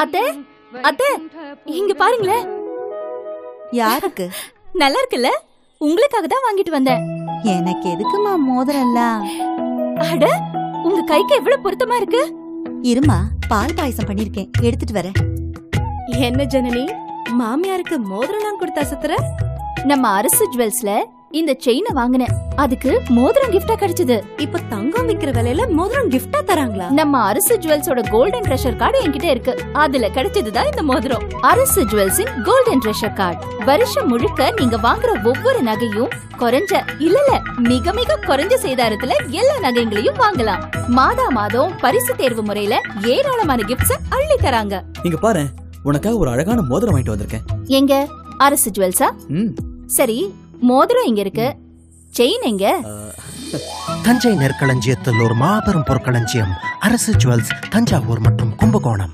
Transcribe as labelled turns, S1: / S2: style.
S1: அத்தை அத்தை இங்க பாருங்களேன்.
S2: யாருக்கு?
S1: நல்லா இருக்குல்ல? உங்களுக்காக தான் வாங்கிட்டு வந்தேன்.
S2: எனக்கு எதுக்குமா மோதிரம்லாம்?
S1: அட, உங்க கைக்கு எவ்வளவு பொருத்தமா இருக்கு.
S2: இருமா, பால் பாயசம் பண்ணிருக்கேன், எடுத்துட்டு வரேன்.
S3: என்ன ஜனனி, மாமியாருக்கு மோதிரம் கொடுத்தா சுத்துற?
S1: நம்ம அரசு ஜுவல்ஸ்ல இந்த செயினை வாங்கினேன், அதுக்கு மோதிரம் கிஃப்டா கிடைச்சது.
S3: இப்ப தங்கம் விக்கிற விலையில மோதிரம் கிஃப்டா தராங்களா?
S1: நம்ம அரசு ஜுவல்ஸோட கோல்டன் ட்ரெஷர் கார்டு என்கிட்ட இருக்கு, அதுல கிடைச்சதுதான் இந்த மோதிரம். அரசு ஜுவல்ஸின் கோல்டன் ட்ரெஷர் கார்டு வருஷம் முழுக்க நீங்க வாங்குற ஒவ்வொரு நகையும் குறைஞ்ச இல்ல மிக மிக குறைஞ்ச சேதாரத்துல எல்லா நகைகளையும் வாங்கலாம். மாதா மாதம் பரிசு தேர்வு முறையில ஏராளமான கிஃப்ட்ஸ் அள்ளி தராங்க.
S4: நீங்க பாரு, உனக்காக ஒரு அழகான மோதிரம் வாங்கிட்டு வந்திருக்கேன்.
S1: எங்க? அரசு ஜுவல்ஸா? சரி, மோதிரம் இங்க இருக்கு, செயின் எங்க?
S5: தஞ்சை நெற்களஞ்சியத்தில் ஒரு மாபெரும் பொற்களஞ்சியம் அரசு ஜுவல்ஸ், தஞ்சாவூர் மற்றும் கும்பகோணம்.